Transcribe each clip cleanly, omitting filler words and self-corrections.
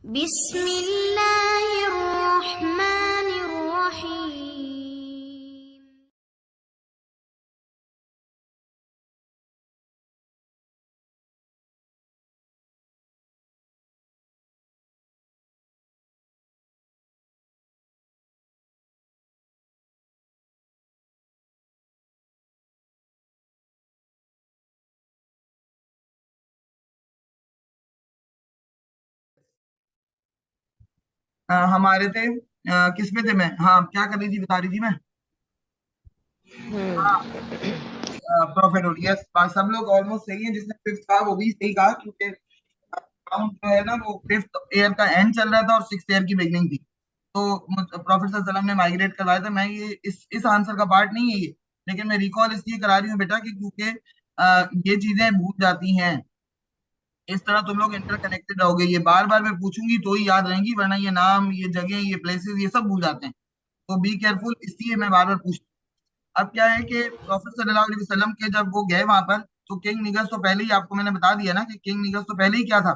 बिस्मिल्लाहिर्रहमानिर्रहीम। हमारे थे किस में थे मैं, हाँ क्या कर रही थी, बता रही थी मैं। हाँ, प्रॉफिट हो, यस, सब लोग ऑलमोस्ट सही है। जिसने फिफ्थ कहा वो भी सही कहा, क्योंकि काउंट जो है ना वो फिफ्थ ईयर का एंड चल रहा था और सिक्स ईयर की बिगनिंग थी। तो प्रॉफिट सल्लल्लाहु अलैहि वसल्लम ने माइग्रेट करवाया था। मैं ये इस आंसर का पार्ट नहीं है ये, लेकिन मैं रिकॉल इसलिए करा रही हूँ बेटा कि क्योंकि ये चीजें भूल जाती हैं। इस तरह तुम लोग इंटरकनेक्टेड रहोगे, ये बार बार मैं पूछूंगी तो ही याद रहेंगी, वरना ये नाम, ये जगह, ये प्लेसेस, ये सब भूल जाते हैं। तो बी केयरफुल, इसलिए मैं बार बार पूछ। अब क्या है कि प्रॉफिट सल्लल्लाहु अलैहि वसल्लम के जब वो गए वहां पर, तो किंग निगस तो पहले ही, आपको मैंने बता दिया ना कि किंग निगस तो पहले ही क्या था,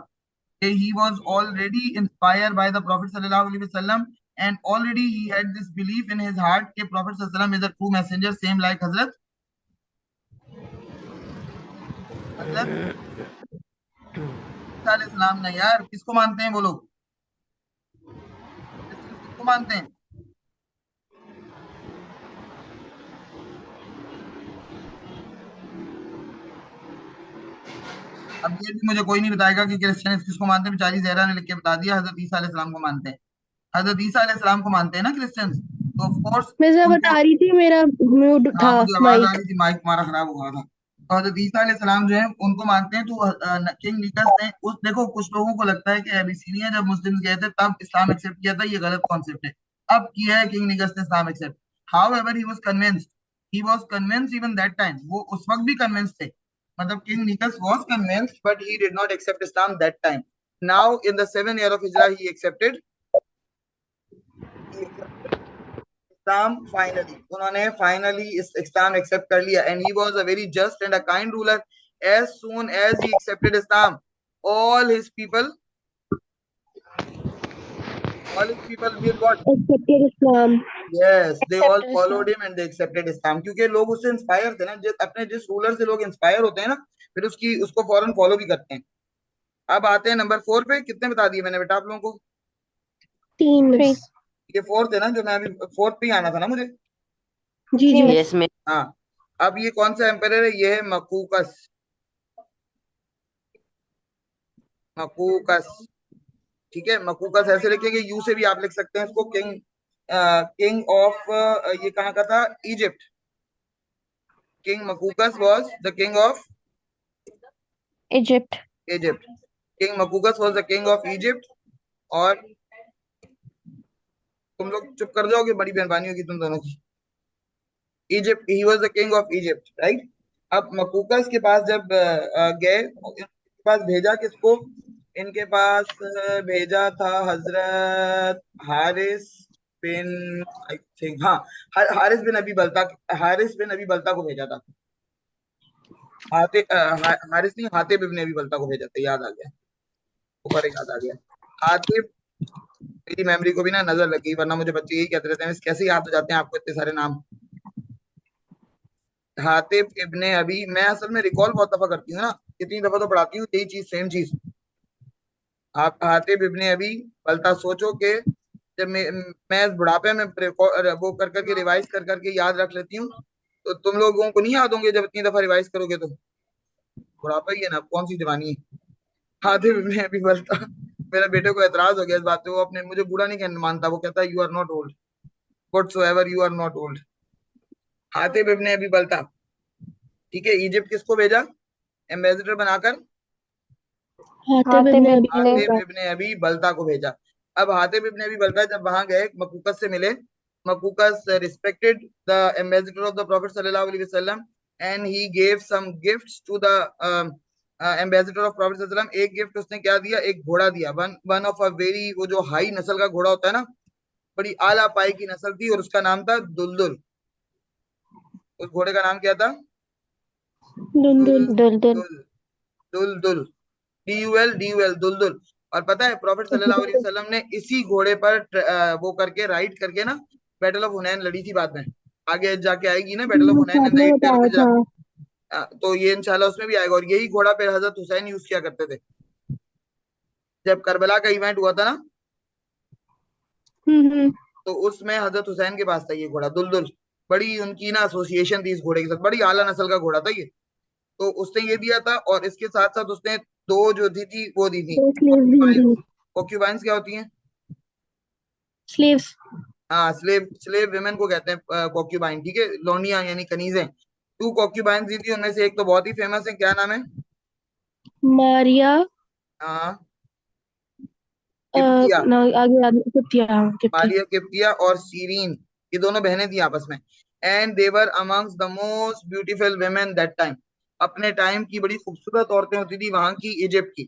कि he was already inspired by the prophet सल्लल्लाहु अलैहि वसल्लम, and already he had this belief in his heart कि प्रॉफिट सल्लल्लाहु अलैहि वसल्लम is a true messenger, same like हजरत हजरत ईसा अलैहि सलाम। ना यार, किसको मानते हैं वो लोग, क्रिश्चियंस किसको मानते हैं? अब ये भी मुझे कोई नहीं बताएगा कि क्रिश्चियन किसको मानते हैं। बेचारी जहरा ने लिख के बता दिया, हजरत ईसा अलैहि सलाम को मानते हैं। हजरत ईसा अलैहि सलाम को मानते हैं ना क्रिश्चियंस, तो ऑफ कोर्स मैं जब उनको। बता रही थी मेरा म्यूट हाँ, था मुझे आवाज आ माइक। रही थी, माइक तुम्हारा खराब हुआ था। तो हजरत ईसा अलैहि सलाम जो है उनको मानते हैं। तो किंग निकस ने उस, देखो कुछ लोगों को लगता है कि एबिसीनिया जब मुस्लिम गए थे तब इस्लाम एक्सेप्ट किया था, ये गलत कॉन्सेप्ट है। अब किया है किंग निकस ने Islam accept. However he was convinced even that time, वो उस वक्त भी कन्विंस्ड थे। मतलब king Negus was convinced but he did not accept Islam that time. Now in the 7 year of हिजरा ही एक्सेप्टेड इस्लाम फाइनली, उन्होंने finally इस Islam accept कर लिया। And he was a very just and a kind ruler. As soon as he accepted Islam, all his people all his people did what? Accepted Islam. Yes, they all accepted followed Islam. him and they accepted Islam, क्योंकि लोग उससे inspire थे ना। अपने जिस ruler से लोग inspire होते हैं ना, फिर उसको फौरन फॉलो भी करते हैं। अब आते हैं नंबर 4 पे। कितने बता दिए मैंने बेटा आप लोगों को? 3 थ्री। मिस। ये फोर्थ है ना, जो मैं अभी फोर्थ पे ही आना था ना मुझे। जी जी जी। मिस। यस में। हाँ, अब ये कौन सा एम्पायर है? ये है मकूकस। मकूकस, ठीक है। मकूकस ऐसे लिखेंगे, यू से भी आप लिख सकते हैं इसको। किंग ऑफ, ये कहाँ का था? Egypt. King Muqawqis was the king of Egypt. Egypt. King Muqawqis was the king of Egypt. और तुम लोग चुप कर जाओगे, बड़ी मेहरबानी होगी तुम दोनों की। Egypt, he was the king of Egypt, right. अब मकूकस के पास जब गए, इनके पास भेजा किसको? इनके पास भेजा था हजरत हारिस बिन, आई थिंक, हाँ, हारिस बिन अबी बलता। हारिस बिन अबी बलता को भेजा था। हारिस नहीं, हातिब इब्ने अबी बलता को भेजा था। याद आ गया, ऊपर याद आ गया। हातिब, मेरी मेमोरी को भी ना नजर लगी, वरना मुझे बच्चे यही कहते रहते हैं कैसे याद हो जाते हैं आपको इतने सारे नाम। हातिब इब्ने अबी, मैं असल में रिकॉल बहुत दफा करती हूँ ना, कितनी दफा तो पढ़ाती हूँ यही चीज, सेम चीज। आप हातिब इब्ने अबी बलता, सोचो कि जब मैं इस बुढ़ापे में वो कर करके रिवाइज कर करके याद रख लेती हूँ, तो तुम लोगों को नहीं याद होंगे जब इतनी दफा रिवाइज करोगे तो। बुढ़ापा ही है ना, कौन सी जवानी है। हातिब इब्ने अबी बलता, मेरे बेटे को एतराज हो गया इस बात पे। वो अपने मुझे बूढ़ा नहीं कहना मानता, वो कहता है you are not old, whatsoever you are not old. Hatib ibn Abi Balta, ठीक है। इजिप्ट किसको भेजा एम्बेसडर बनाकर? हातिब हातिब इब्ने अबी इब्ने हातिब बलता। इब्ने अबी बलता को भेजा। अब हातिब इब्ने अबी बलता जब वहां गए, मकूकस से मिले। Muqawqis respected the ambassador of the prophet सल्लल्लाहु अलैहि वसल्लम, and he gave some gifts to the ambassador of prophet सल्लल्लाहु अलैहि वसल्लम। एक गिफ्ट उसने क्या दिया? एक घोड़ा दिया। One one of a very, वो जो हाई नस्ल का घोड़ा होता है ना, बड़ी आला पाई की नस्ल थी, और उसका नाम था दुलदुल। उस घोड़े का नाम क्या था? दुलदुल। दुलदुल। दुलदुल। Duldul, DUL, DUL, Duldul. और पता है प्रॉफिट सल्लल्लाहु अलैहि वसल्लम ने इसी घोड़े पर वो करके राइड करके ना बैटल ऑफ हुनैन लड़ी थी बाद में। आगे जाके आएगी ना बैटल ऑफ हुनैन एंड द आपने इंडियन बताया हिजरा। था। तो ये इंशाल्लाह उसमें भी आएगा। और यही घोड़ा फिर हजरत हुसैन यूज किया करते थे जब करबला का इवेंट हुआ था ना, हम्म। तो उसमें हजरत हुसैन के पास था ये घोड़ा दुलदुल। बड़ी उनकी ना एसोसिएशन थी इस घोड़े के साथ, बड़ी आला नस्ल का घोड़ा था ये। तो उसने ये दिया था और इसके साथ साथ उसने दो जो थी वो दी थी दो स्लेव भी कॉक्यूबाइंस। दी। कॉक्यूबाइंस क्या होती हैं? स्लेव्स। हाँ, स्लेव स्लेव विमेन को कहते हैं कॉक्यूबाइन, ठीक है, लोनिया यानी कनीजें। टू कॉक्यूबाइंस दी थी, उनमें से एक तो बहुत ही फेमस है, क्या नाम है? मारिया। हाँ, किप्तिया। ना आगे आगे किप्तिया, हाँ, किप्तिया। मारिया किप्तिया और सीरीन, ये दोनों बहनें थी आपस में। And they were amongst the most beautiful women that time. अपने टाइम की बड़ी खूबसूरत औरतें होती थी वहां की, इजिप्ट की।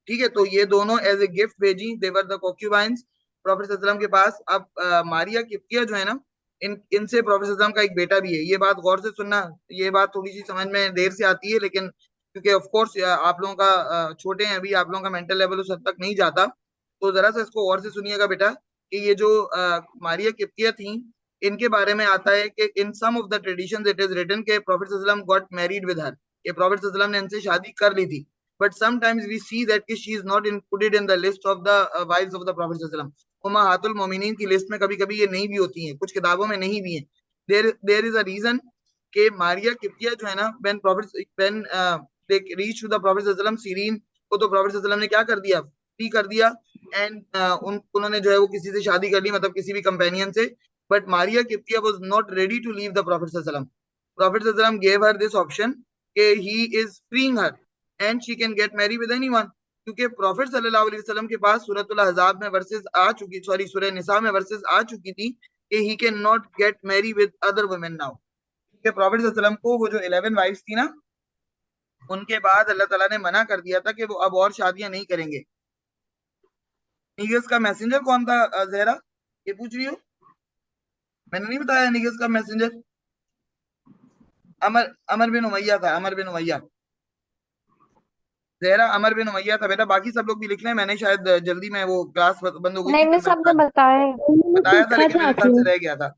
ठीक है, तो ये दोनों एज ए गिफ्ट भेजी, देवर द कॉक्यूबाइंस प्रोफेट सल्लम के पास। अब मारिया किप्तिया जो है ना, इनसे प्रोफेट सल्लम का एक बेटा भी है। ये बात गौर से सुनना, ये बात थोड़ी सी समझ में देर से आती है, लेकिन क्योंकि ऑफ कोर्स आप लोगों का छोटे हैं अभी, आप लोगों का मेंटल लेवल उस हद तक नहीं जाता। तो जरा सा इसको गौर से सुनिएगा बेटा, कि ये जो मारिया किप्तिया थी, इनके बारे में आता है कि in some of the traditions it is written के प्रोफेट सल्लम गॉट मैरिड विद हर, कि प्रोफेट सल्लम ने इनसे शादी कर ली थी। But sometimes we see that she is not included in the list of the wives of the prophet सल्लम। उम्महातुल मोमिनीन की लिस्ट में कभी कभी ये नहीं भी होती हैं, कुछ किताबों में नहीं भी हैं। देयर इज अ रीजन कि मारिया किप्तिया जो है ना, when they reach to the prophet सल्लम सीरीन को, तो प्रोफेट सल्लम ने क्या कर दिया, फ्री कर दिया। एंड उन्होंने जो है वो किसी से शादी कर ली, मतलब किसी भी कंपेनियन से। But Maria Qibtiyya was not ready to leave the prophet सल्लम। प्रॉफिट सल्लम गेव हर दिस ऑप्शन कि he is freeing her and she can get marry with anyone. क्योंकि प्रॉफिट सल्लल्लाहु अलैहि वसल्लम के पास सूरतुल अहज़ाब में वर्सेस आ चुकी, सॉरी सूरह निसा में वर्सेस आ चुकी थी कि he can not gate marry with other women now. कि प्रॉफिट सल्लम को वो जो 11 वाइफ्स थी ना, उनके बाद अल्लाह ताला ने मना कर दिया था कि वो अब और शादियां नहीं करेंगे। निगस का मैसेंजर कौन था जहरा, ये पूछ रही हो? मैंने नहीं बताया निगस का मैसेंजर अमर अमर बिन उमैया था, अमर बिन उमैया। जहरा अमर बिन उमैया था बेटा, बाकी सब लोग भी लिख लें, मैंने शायद जल्दी में वो क्लास बंद हो गई नहीं थी नहीं, फिर मैं सबने बता बताए। मैंने बताया था, देखा लेकिन था मेरे ख्याल कि से रह गया था।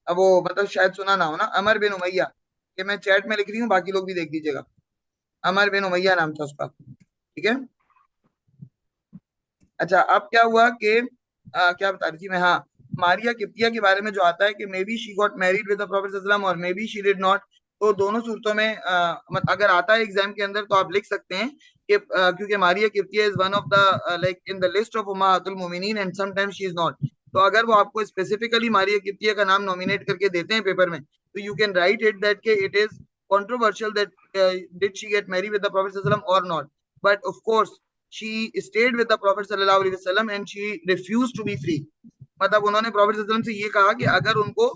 अब वो मतलब शायद सुना ना हो ना, अमर बिन उमैया। कि मैं चैट में लिख रही हूँ, बाकी लोग भी देख लीजिएगा। अमर बिन उमैया नाम था उसका, ठीक है। अच्छा, अब क्या हुआ कि क्या बता रही थी मैं, हाँ, मारिया किप्तिया के बारे में जो आता है कि may be she got married with the prophet सल्लल्लाहु अलैहि वसल्लम और may be she did not. तो दोनों सूरतों में अगर आता है एग्जाम के अंदर तो आप लिख सकते हैं कि क्योंकि Maria Qibtiyya is one of the like in the list of उम्महातुल मोमिनीन and sometimes she is not. तो अगर वो आपको स्पेसिफिकली मारिया किप्तिया का नाम नॉमिनेट करके देते हैं पेपर में, तो you can write it that के it is controversial that did she get married with the prophet sallallahu alaihi wasallam or not. But of course she stayed with the prophet sallallahu alaihi wasallam and she refused to be free. मतलब उन्होंने profit सल्लम से ये कहा कि अगर उनको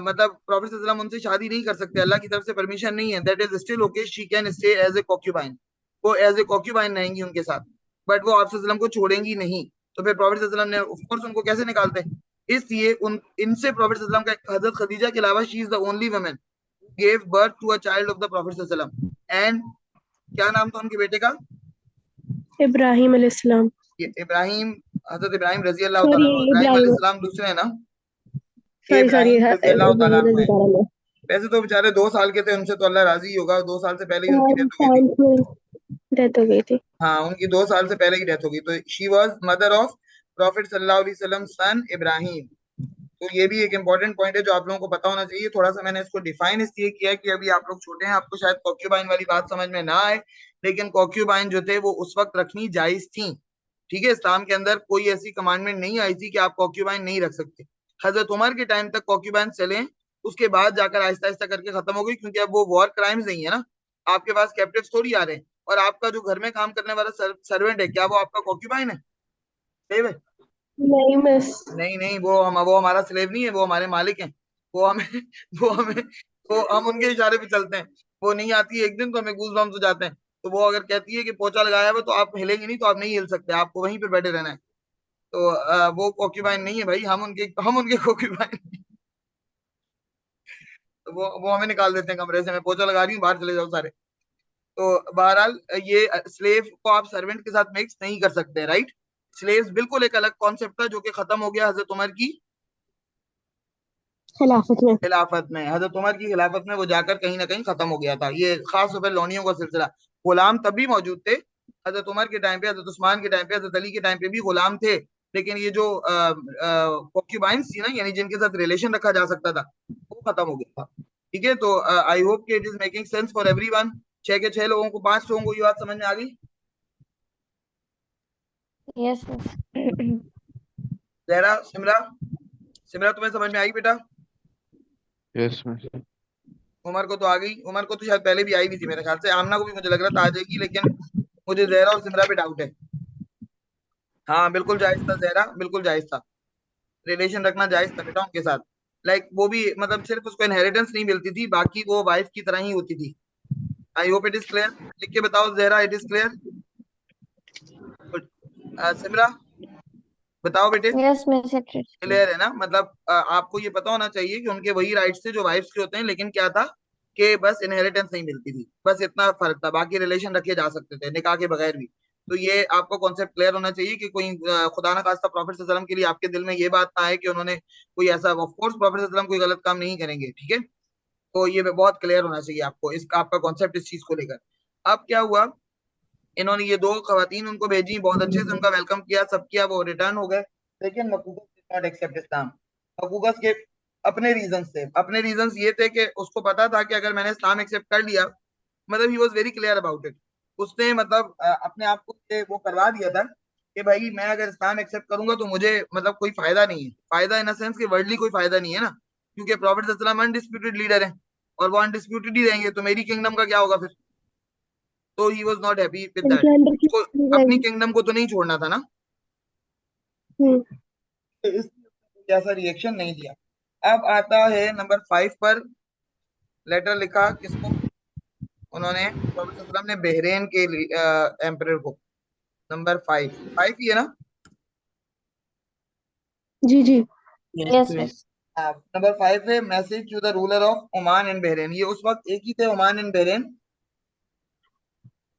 मतलब profit सल्लम उनसे शादी नहीं कर सकते, अल्लाह की तरफ से परमिशन नहीं है, that is still okay, she can stay as a concubine. वो एज ए कॉक्यूबाइन रहेंगी उनके साथ, बट वो आप सल्लम को छोड़ेंगी नहीं। तो फिर प्रॉफिट सल्लम ने ऑफ कोर्स उनको कैसे निकालते, इसलिए उन इनसे प्रॉफिट सल्लम का हजरत खदीजा के अलावा she is the only woman gave birth to a child of the Prophet sallam. And क्या नाम था उनके बेटे का? इब्राहिम अलैहिस्सलाम। ये इब्राहिम, हजरत इब्राहिम रजी अल्लाह सॉरी, तआला अन्हु। इब्राहिम इब्राहिम। अलैहिस्सलाम दूसरे है ना, ये सॉरी सॉरी, इब्राहिम रजी अल्लाह तआला इब्राहिम अन्हु है। अलैहिस्सलाम। वैसे तो बेचारे 2 साल के थे, उनसे तो अल्लाह राजी होगा, 2 साल से पहले ही उनकी और डेथ हो गई थी। फ्रांस में डेथ हो गई थी। हाँ, उनकी 2 साल से पहले ही डेथ हो गई। तो she was mother of prophet सल्लल्लाहु अलैहि वसल्लम सन इब्राहिम। तो ये भी एक इंपॉर्टेंट पॉइंट है जो आप लोगों को पता होना चाहिए। थोड़ा सा मैंने इसको डिफाइन इसलिए किया कि अभी आप लोग छोटे हैं, आपको शायद कॉक्यूबाइन वाली बात समझ में ना आए, लेकिन कॉक्यूबाइन जो थे वो उस वक्त रखनी जायज थी। ठीक है, इस्लाम के अंदर कोई ऐसी कमांडमेंट नहीं आई थी कि आप कॉक्यूबाइन नहीं रख सकते। हजरत उमर के टाइम तक कॉक्यूबाइन चले, उसके बाद जाकर आहिस्ता आहिस्ता करके खत्म हो गई, क्योंकि अब वो वॉर क्राइम्स नहीं है ना, आपके पास कैप्टिव थोड़ी आ रहे हैं। और आपका जो घर में काम करने वाला सर्वेंट है, क्या वो आपका कॉक्यूबाइन है? सही है? नहीं मिस। नहीं नहीं, वो हमारा स्लेव नहीं है, वो हमारे मालिक हैं। वो हमें वो हमें वो हम उनके इशारे पे चलते हैं। वो नहीं आती है एक दिन तो हमें गूज बम्स हो जाते हैं। तो वो अगर कहती है कि पोछा लगाया हुआ, तो आप हिलेंगे नहीं, तो आप नहीं हिल सकते, आपको वहीं पे बैठे रहना है। तो वो कॉक्यूबाइन नहीं है भाई, हम उनके कॉक्यूबाइन। तो वो हमें निकाल देते हैं कमरे से, मैं पोछा लगा रही हूँ, बाहर चले जाओ सारे। तो बहरहाल ये स्लेव को आप सर्वेंट के साथ मिक्स नहीं कर सकते, राइट। स्लेव्स बिल्कुल एक अलग कॉन्सेप्ट था जो कि खत्म हो गया हजरत उमर की खिलाफत में। हजरत उमर की खिलाफत में वो जाकर कहीं ना कहीं खत्म हो गया था। ये खास तौर पर लौनियों का सिलसिला। गुलाम तब भी मौजूद थे, हजरत उमर के टाइम पे, हजरत उस्मान के टाइम पे, हजरत अली के टाइम पे भी गुलाम थे। लेकिन ये जो कॉन्क्यूबाइंस थी ना, यानी जिनके साथ रिलेशन रखा जा सकता था, वो खत्म हो गया था। ठीक है, तो आई होप कि it is making sense for everyone. 6 के 6 लोगों को, 5 लोगों को ये बात समझ में आ गई। Yes miss. जहरा, सिमरा, सिमरा तुम्हें समझ में आई बेटा? Yes miss. उमर को तो आ गई, उमर को तो शायद पहले भी आई भी थी मेरे ख्याल से। आमना को भी मुझे लग रहा था आ जाएगी, लेकिन मुझे जहरा और सिमरा पे डाउट है। हाँ बिल्कुल जायज था जहरा, बिल्कुल जायज था। रिलेशन रखना जायज था बेटा उनके साथ। लाइक वो भी मतलब सिर्फ उसको इनहेरिटेंस नहीं मिलती थी, बाकी वो वाइफ की तरह ही होती थी। I hope it is clear. लिख के बताओ Zahra, it is clear. Simra बताओ बेटे। Yes miss it is clear है ना? मतलब आपको ये पता होना चाहिए कि उनके वही राइट्स थे जो वाइफ्स के होते हैं, लेकिन क्या था कि बस इनहेरिटेंस नहीं मिलती थी, बस इतना फर्क था। बाकी रिलेशन रखे जा सकते थे निकाह के बगैर भी। तो ये आपको कॉन्सेप्ट क्लियर होना चाहिए कि कोई खुदा ना खास्ता प्रॉफिट सल्लल्लाहु अलैहि वसल्लम के लिए आपके दिल में ये बात ना आए कि उन्होंने कोई ऐसा, ऑफ कोर्स प्रॉफिट सल्लल्लाहु अलैहि वसल्लम कोई गलत काम नहीं करेंगे, ठीक है। तो ये बहुत क्लियर होना चाहिए आपको, इसका आपका कॉन्सेप्ट इस चीज को लेकर। अब क्या हुआ, इन्होंने ये दो खवातीन उनको भेजी, बहुत अच्छे से उनका वेलकम किया, सब किया, वो रिटर्न हो गए। लेकिन मकूबस डिड नॉट एक्सेप्ट इस्लाम। मकूबस के अपने रीजन थे। अपने रीजन ये थे कि उसको पता था कि अगर मैंने इस्लाम एक्सेप्ट कर लिया, मतलब he was very clear about it. उसने मतलब अपने आप को वो करवा दिया था कि भाई मैं अगर इस्लाम एक्सेप्ट करूंगा तो मुझे मतलब कोई फायदा नहीं है। फायदा इन सेंस कि वर्ल्डली कोई फायदा नहीं है ना, क्योंकि प्रॉफिट सल्लल्लाहु अलैहि वसल्लम अनडिस्प्यूटेड लीडर है और वो अनडिस्प्यूटेड ही रहेंगे, तो मेरी किंगडम का क्या होगा फिर? तो he was not happy with that. इनके अंदर की उसको अपनी किंगडम को तो नहीं छोड़ना था ना, हम्म तो इसलिए जैसा रिएक्शन नहीं दिया। अब आता है नंबर 5 पर। लेटर लिखा किसको? उन्होंने प्रॉफेट सल्लल्लाहु अलैहि वसल्लम ने बहरेन के एम्परर को। नंबर 5, 5 ही है ना? जी जी यस मिस। नंबर 5 है, message to the ruler of Oman and Bahrain. ये उस वक्त एक ही थे, ओमान एंड बहरेन।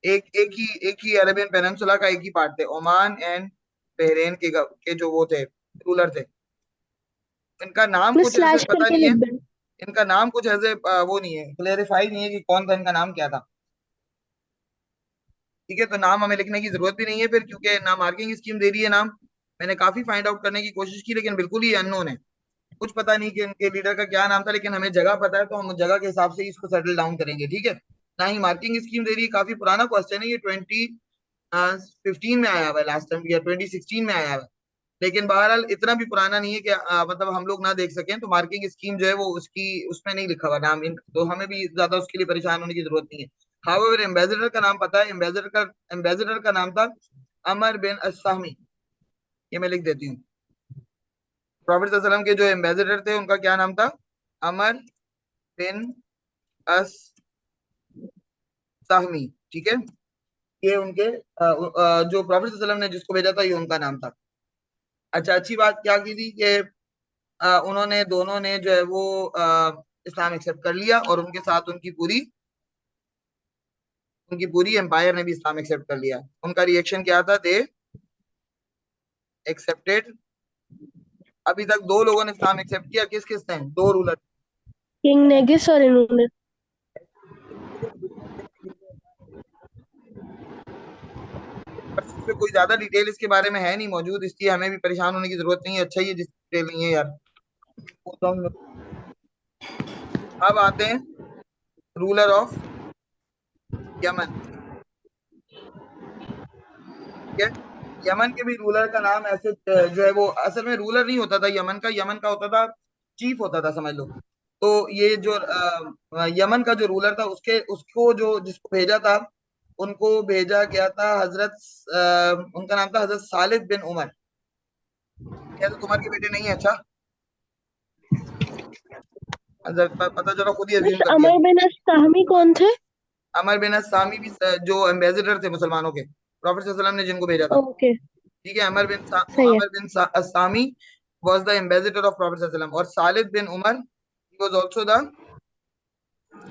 एक ही अरेबियन पेनिनसुला का एक ही पार्ट थे, ओमान एंड बहरेन के जो वो थे, रूलर थे। इनका नाम मैं कुछ ऐसे स्लैश पता करके नहीं है, लिख दूं? इनका नाम कुछ ऐसे वो नहीं है, क्लेरिफाई नहीं है कि कौन था, इनका नाम क्या था। ठीक है, तो नाम हमें लिखने की जरूरत भी नहीं है फिर, क्योंकि ना मार्किंग स्कीम दे रही है नाम। मैंने काफी फाइंड आउट करने की कोशिश की, लेकिन बिल्कुल ही अननोन है। कुछ पता नहीं कि इनके लीडर का क्या नाम था, लेकिन हमें जगह पता है, तो हम उस जगह के हिसाब से ही इसको सेटल डाउन करेंगे, ठीक है। ना ही मार्किंग स्कीम दे रही है। काफी पुराना क्वेश्चन है ये, 2015 में आया हुआ है लास्ट टाइम, या 2016 में आया हुआ है। लेकिन बहरहाल इतना भी पुराना नहीं है कि मतलब हम लोग ना देख सकें। तो मार्किंग स्कीम जो है वो उसकी उसमें नहीं लिखा हुआ नाम तो हमें भी ज्यादा उसके लिए परेशान होने की जरूरत नहीं है। हाउएवर एम्बेसडर का नाम पता है, एम्बेसडर का नाम था अमर बिन अस्सामी। ये मैं लिख देती हूँ। प्रॉफेट सल्लल्लाहु अलैहि वसल्लम के जो एम्बेसडर थे उनका क्या नाम था? अमर बिन अस्सामी, ठीक है। ये उनके जो प्रॉफेट सल्लल्लाहु अलैहि वसल्लम ने जिसको भेजा था, ये उनका नाम था। अच्छा, अच्छी बात क्या की थी कि उन्होंने दोनों ने जो है वो इस्लाम एक्सेप्ट कर लिया, और उनके साथ उनकी पूरी एम्पायर ने भी इस्लाम एक्सेप्ट कर लिया। उनका रिएक्शन क्या था? They accepted. अभी तक 2 लोगों ने इस्लाम एक्सेप्ट किया, किस किस ने? 2 रूलर। किंग नेगिस और इन्होंने। बस इस पे कोई ज्यादा डिटेल इसके बारे में है नहीं मौजूद, इसलिए हमें भी परेशान होने की जरूरत नहीं है। अच्छा ही है जिस डिटेल नहीं है यार, वो तो हम। अब आते हैं रूलर ऑफ यमन, ठीक है। यमन के भी रूलर का नाम ऐसे जो है वो असल में रूलर नहीं होता था यमन का होता था, चीफ होता था समझ लो। तो ये जो यमन का जो रूलर था, उसके उसको जो जिसको भेजा था, उनको भेजा गया था उनका नाम था हजरत सालिद बिन उमर। हजरत उमर के बेटे नहीं है? अच्छा, हजरत पता चला खुद ही मिस अज्यूम कर लिया। अमर बिन अस्ताहमी कौन थे? अमर बिन सामी भी जो एम्बेसडर थे मुसलमानों के, प्रॉफेट सल्लल्लाहु अलैहि वसल्लम ने जिनको भेजा था, ओके ठीक है। सही है। अमर बिन सामी was the ambassador of Prophet sallallahu alaihi wasallam, और सालिद बिन उमर he was also the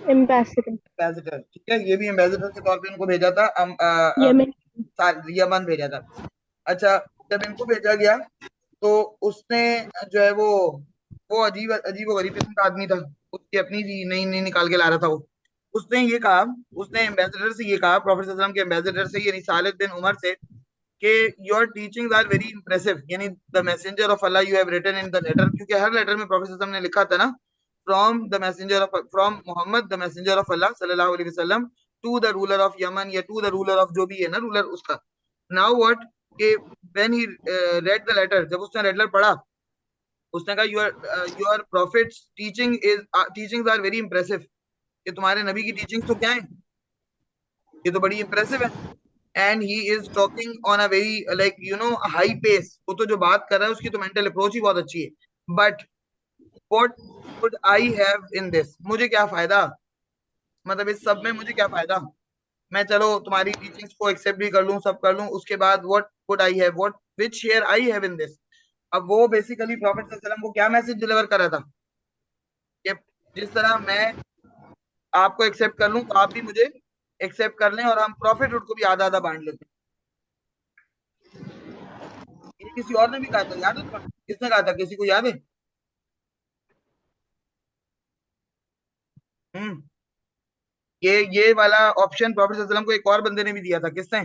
ambassador ambassador, ठीक है। ये भी एम्बेसडर के तौर पे उनको भेजा था, यमन। यमन भेजा था। अच्छा, जब इनको भेजा गया तो उसने जो है वो अजीब अजीब व गरीब किस्म का आदमी था, उसकी अपनी थी, नई नई निकाल के ला रहा था वो। उसने ये कहा, उसने एम्बेसडर से ये कहा, प्रॉफेट सल्लल्लाहु अलैहि वसल्लम के एम्बेसडर से, यानी खालिद बिन उमर से, कि your teachings are very impressive, यानी the messenger of Allah you have written in the letter, क्योंकि हर लेटर में प्रॉफेट सल्लल्लाहु अलैहि वसल्लम ने लिखा था ना, from Muhammad the messenger of Allah सल्लल्लाहु अलैहि वसल्लम to the ruler of Yemen, या टू द रूलर ऑफ जो भी है ना रूलर उसका। नाउ व्हाट, कि when he read the letter, जब उसने लेटर पढ़ा, उसने कहा your prophets teachings are very impressive, कि तुम्हारे नबी की टीचिंग्स तो क्या है, ये तो बड़ी इंप्रेसिव है। And he is talking on a very like high pace, वो तो जो बात कर रहा है उसकी तो मेंटल अप्रोच ही बहुत अच्छी है। But what would I have in this, मुझे क्या फायदा, मतलब इस सब में मुझे क्या फायदा, मैं चलो तुम्हारी टीचिंग्स को एक्सेप्ट भी कर लूं, सब कर लूं, उसके बाद what would I have, what which share I have in this. अब वो बेसिकली प्रॉफेट सल्लल्लाहु अलैहि वसल्लम को क्या मैसेज डिलीवर कर रहा था, कि जिस तरह मैं आपको एक्सेप्ट कर लूं तो आप भी मुझे एक्सेप्ट कर लें, और हम प्रॉफिट को भी आधा आधा बांट लेते हैं। ये किसी और ने भी कहा था, याद है तुम्हें, किसने कहा था, किसी को याद है? हम्म ये वाला ऑप्शन प्रॉफेट सल्लल्लाहु अलैहि वसल्लम को एक और बंदे ने भी दिया था, किसने,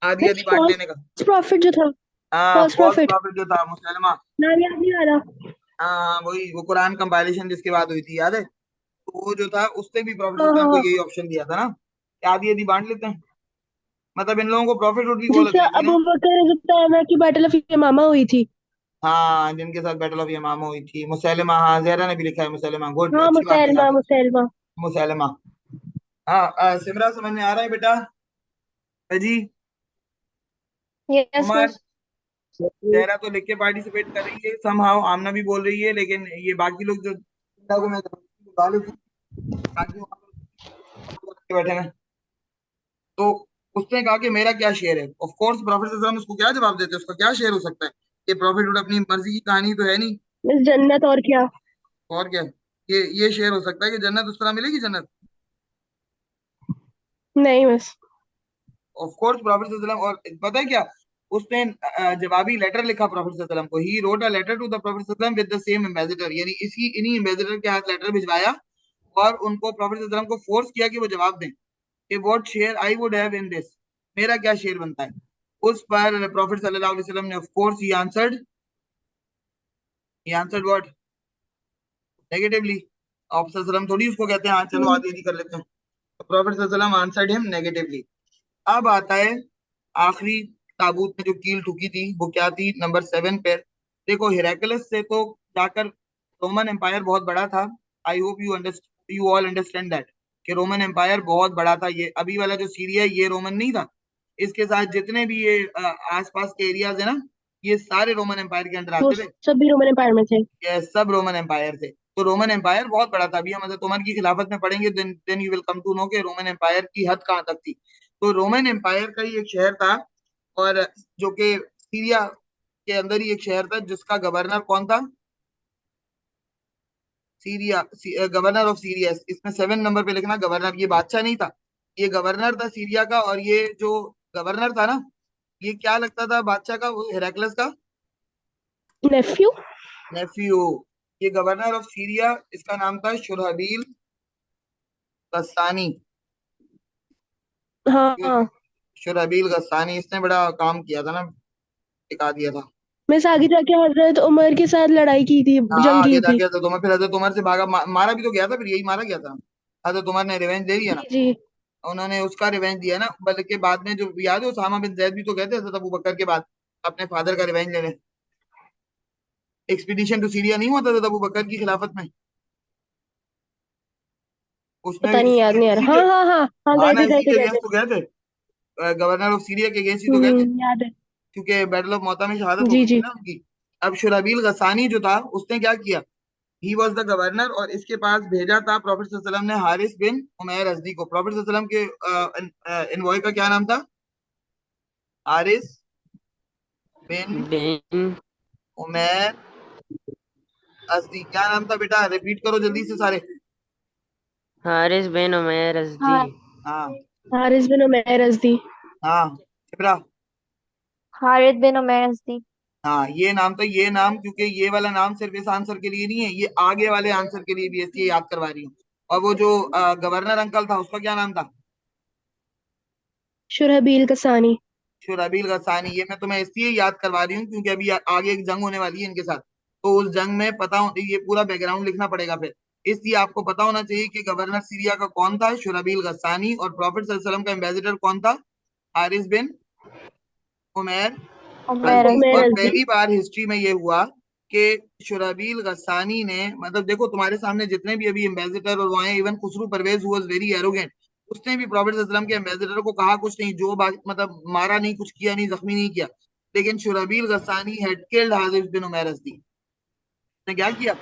आधी आधी बांट लेने का। फॉल्स प्रॉफिट जो था, हाँ, फॉल्स फॉल्स प्रॉफिट, प्रॉफिट जो था, मुसलमा। नाम याद नहीं आ रहा। हाँ वही, वो कुरान कंपाइलेशन जिसके बाद हुई थी, याद है? तो वो जो था उसने भी प्रॉफेट हाँ सल्लल्लाहु अलैहि वसल्लम को हाँ यही ऑप्शन दिया था ना, कि आधी आधी बांट लेते हैं। मतलब इन लोगों को प्रॉफिट भी बहुत जिससे अच्छी थी ना। अबू बकर ने बताया कि बैटल ऑफ यमामा हुई थी। हाँ, जिनके साथ बैटल ऑफ यमामा हुई थी, मुसैलिमा, हाँ जहरा ने भी लिखा है मुसैलिमा, गुड, हाँ, अच्छी बात मुसैलमा याद है, मुसैलमा। मुसैलिमा। हाँ, सिमरा समझ में आ रहा है बेटा? जी। Yes Umar, miss. जहरा तो लिख के पार्टिसिपेट कर रही है समहाउ, आमना भी बोल रही है, लेकिन ये बाकी लोग जो को मैं गालिब हूँ, बाकी वहाँ पे बैठे हैं। तो उसने कहा कि मेरा क्या शेयर है, ऑफ कोर्स प्रॉफिट सल्लल्लाहु अलैहि वसल्लम उसको क्या जवाब देते हैं, उसका क्या शेयर हो सकता है, ये प्रॉफिट अपनी मर्जी की कहानी तो है नहीं। मिस जन्नत और क्या। और क्या, ये शेयर हो सकता है कि जन्नत उस तरह मिलेगी जन्नत? नहीं मिस। ऑफ कोर्स प्रॉफिट सल्लल्लाहु अलैहि वसल्लम, और पता है क्या, उसने जवाबी लेटर लिखा प्रॉफिट सल्लल्लाहु अलैहि वसल्लम को, he wrote a letter to the prophet सल्लल्लाहु अलैहि वसल्लम विद द सेम एम्बेसडर, यानी इसी इन्हीं एम्बेसडर के हाथ लेटर भिजवाया, और उनको प्रॉफिट सल्लल्लाहु अलैहि वसल्लम को फोर्स किया कि वो जवाब दें, कि what share I would have in this, मेरा क्या शेयर बनता है। उस पर प्रॉफिट सल्लल्लाहु अलैहि वसल्लम ने of course he answered what, negatively. आप सल्लल्लाहु थोड़ी उसको कहते हैं हाँ चलो आधी आधी कर लेते हैं, तो प्रॉफिट सल्लल्लाहु अलैहि वसल्लम आंसर्ड हिम नेगेटिवली। अब आता है आखिरी ताबूत में जो कील ठुकी थी, वो क्या थी, नंबर 7 पे। देखो, हेराक्लिस से तो जाकर रोमन एम्पायर बहुत बड़ा था। I hope you all understand that, कि रोमन एम्पायर बहुत बड़ा था। ये अभी वाला जो सीरिया है ये रोमन नहीं था, इसके साथ जितने भी ये आसपास के एरियाज है ना, ये सारे रोमन एम्पायर के अंडर वो आते थे। सभी रोमन एम्पायर में थे। ये सब रोमन एम्पायर थे। तो रोमन एम्पायर बहुत बड़ा था। अभी हम हज़रत उमर की खिलाफत में पढ़ेंगे, then you will come to know कि रोमन एम्पायर की हद कहाँ तक थी। तो रोमन एम्पायर का ही एक शहर था, और जो कि सीरिया के अंदर ही एक शहर था, जिसका गवर्नर कौन था, सीरिया, गवर्नर ऑफ सीरिया। इसमें 7 नंबर पे लिखना गवर्नर, ये बादशाह नहीं था, ये गवर्नर था सीरिया का। और ये जो गवर्नर था ना, ये क्या लगता था बादशाह का, वो हेराक्लिस का नेफ्यू। नेफ्यू। ये गवर्नर ऑफ सीरिया, इसका नाम था शुरहबील गस्सानी। हाँ हाँ। शुरहबील गस्सानी, इसने बड़ा काम किया था ना, टिका दिया था। मिस आगे जाके हजरत उमर के साथ लड़ाई की थी, हाँ, जंग आगे की थी। जाके हजरत उमर, फिर हजरत उमर से भागा, मारा भी तो गया था, फिर यही मारा गया था। हजरत उमर ने रिवेंज ले लिया जी ना, जी। उन्होंने उसका रिवेंज दिया ना। बल्कि बाद में जो याद है, उसामा बिन जैद भी तो कहते हजरत अबू बकर के बाद अपने फादर का रिवेंज लेने। एक्सपीडिशन टू सीरिया नहीं हुआ था हजरत अबू बकर की खिलाफत में, उसमें भी पता नहीं, इसी याद के नहीं आ इसी रहा। के हाँ हाँ हाँ हाँ, हाँ गए ना, थे गए इसी थे के गए अगेंस्ट थे। तो गए थे, गवर्नर ऑफ सीरिया के अगेंस्ट ही तो गए थे, याद है। क्योंकि बैटल ऑफ मोता में शहादत हो जी गई थी जी। ना उनकी। अब शुरहबील गसानी जो था, उसने क्या किया, ही वॉज द गवर्नर, और इसके पास भेजा था प्रॉफिट सल्लल्लाहु अलैहि वसल्लम ने हारिस बिन उमैर अजदी को। प्रॉफिट सल्लल्लाहु अलैहि वसल्लम के इनवॉय का क्या नाम था, हारिस बिन बिन उमैर अजदी। क्या नाम था बेटा, रिपीट करो जल्दी से सारे। हारिस बिन उमैर अजदी। हाँ हारिस बिन उमैर अजदी। हाँ, शिप्रा, हारिस बिन उमैर अज़दी। हाँ, ये नाम तो, ये नाम, क्योंकि ये वाला नाम सिर्फ इस आंसर के लिए नहीं है, ये आगे वाले आंसर के लिए भी है, इसलिए याद करवा रही हूँ। और वो जो गवर्नर अंकल था उसका क्या नाम था? शुरहबील कसानी। शुरहबील गसानी। ये मैं तुम्हें इसलिए याद करवा रही हूँ क्योंकि अभी आगे एक जंग होने वाली है इनके साथ, तो उस जंग में पता हो, ये पूरा बैकग्राउंड लिखना पड़ेगा फिर, इसलिए आपको पता होना चाहिए कि गवर्नर सीरिया का कौन था, शुरहबील गसानी, और प्रॉफिट सल्लल्लाहु अलैहि वसल्लम का एम्बेसडर कौन था, हारिस बिन उमैर उमैर अज़दी। उमैर और अज़दी। पहली बार हिस्ट्री में ये हुआ कि शुरहबील गसानी ने, मतलब देखो तुम्हारे सामने जितने भी अभी एम्बेसडर और वहां, इवन खुसरू परवेज हुआ वेरी एरोगेंट, उसने भी प्रॉफिट सल्लल्लाहु अलैहि वसल्लम के एम्बेसडर को कहा कुछ नहीं, जो मतलब मारा नहीं, कुछ किया नहीं, जख्मी नहीं किया, लेकिन शुरहबील गसानी हैड किल्ड हारिस बिन उमैर अज़दी। ने क्या किया?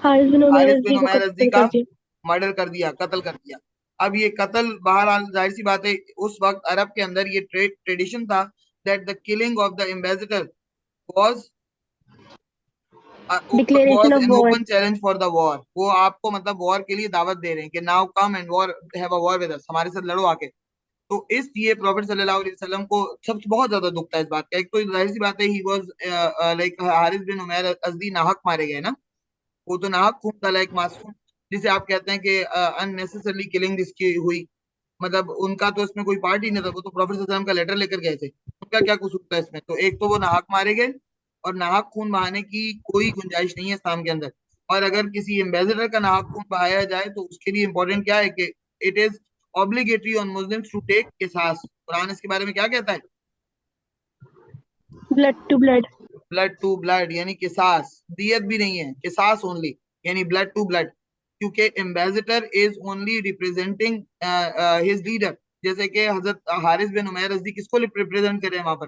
हारिस बिन उमैर हारिस बिन अज़दी को उमैर अज़दी कत्ल का कर दिया। मर्डर कर दिया, कत्ल कर दिया। अब ये कत्ल, बहरहाल जाहिर सी बात है, उस वक्त अरब के अंदर ये ट्रेडिशन था that the killing of the ambassador was declaration was of an war. open challenge for the war। वो आपको मतलब वॉर के लिए दावत दे रहे हैं कि now come and war, have a war with us, हमारे साथ लड़ो आके। तो इसलिए प्रॉफिट सल्लल्लाहु अलैहि वसल्लम को सब बहुत ज्यादा दुख था इस बात का। एक तो जाहिर सी बात है, ही वाज लाइक हारिस बिन उमैर अज़दी नाहक मारे गए ना, वो तो नाहक खून था, लाइक मासूम, जिसे आप कहते हैं कि अननेसेसरली किलिंग जिसकी हुई, मतलब उनका तो इसमें कोई पार्ट ही नहीं था, वो तो प्रॉफिट सल्लल्लाहु अलैहि वसल्लम का लेटर लेकर गए थे, उनका क्या कसूर था इसमें? तो एक तो वो नाहक मारे गए, और नाहक खून बहाने की कोई गुंजाइश नहीं है इस्लाम के अंदर। और अगर किसी एम्बेसडर का नाहक खून बहाया जाए तो उसके लिए इंपॉर्टेंट क्या है कि it is obligatory on Muslims to take किसास। कुरान इसके बारे में क्या कहता है? Blood to blood. Blood to blood, यानी किसास, दियत भी नहीं है, किसास ओनली, यानी ब्लड टू ब्लड, क्योंकि ambassador is only representing his leader. जैसे कि हजरत हारिस बिन उमैर अज़दी किसको रिप्रेजेंट कर रहे हैं वहां पर?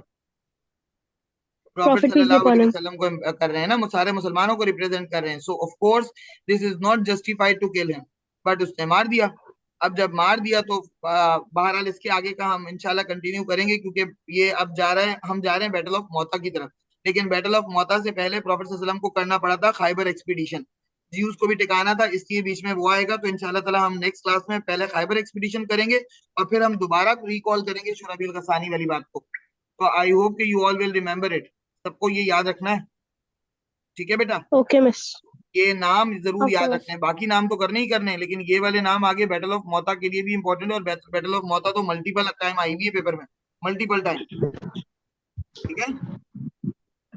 प्रॉफिट प्रॉफिट पीस बी सल्लल्लाहु अपॉन अलैहि हिम। वसल्लम को कर रहे हैं ना, सारे मुसलमानों को रिप्रेजेंट कर रहे हैं। So of course this is not justified to kill him, but उसने मार दिया। अब जब मार दिया तो बहरहाल इसके आगे का हम इंशाल्लाह कंटिन्यू करेंगे, क्योंकि ये अब जा रहे हैं, हम जा रहे हैं बैटल ऑफ मोता की तरफ। लेकिन बैटल ऑफ मोता से पहले प्रॉफिट सल्लल्लाहु अलैहि वसल्लम को करना पड़ा था खैबर एक्सपीडिशन, ज्यूज को भी टिकाना था, इसलिए बीच में वो आएगा। तो इंशाल्लाह ताला हम नेक्स्ट क्लास में पहले खैबर एक्सपीडिशन करेंगे, और फिर हम दोबारा रिकॉल करेंगे शुरहबील गसानी वाली बात को। तो आई होप कि you all will remember it, सबको ये याद रखना है, ठीक है बेटा? Okay miss. ये नाम जरूर ओके याद मिस। रखने हैं, बाकी नाम तो करने ही करने हैं, लेकिन ये वाले नाम आगे बैटल ऑफ मोता के लिए भी इंपॉर्टेंट है। और बैटल ऑफ मोता तो मल्टीपल टाइम आई हुई है पेपर में, मल्टीपल टाइम, ठीक है?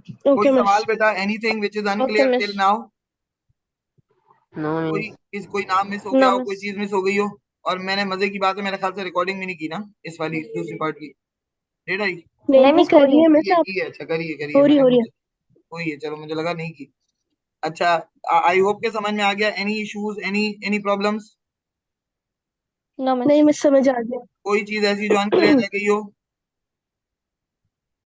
कोई ओके मिस। सवाल बेटा? Anything which is okay unclear till miss. Now? No कोई miss. कोई नाम मिस हो गया नो हो, कोई मिस। चीज मिस हो गई हो? और मैंने मजे की बात है, मेरे ख्याल से रिकॉर्डिंग भी नहीं की ना इस वाली दूसरी पार्ट की, डेट आई? नहीं नहीं मिस मिस हो रही करनी है। है मिस आप। की है, अच्छा करिए करिए, हो रही मैंने हो रही है। मुझे वही है, चलो मुझे लगा नहीं की। अच्छा, आई होप के समझ में आ गया। Any issues, any problems? No miss. नहीं मिस समझ आ गया। कोई चीज ऐसी जो अनक्लियर रह गई हो?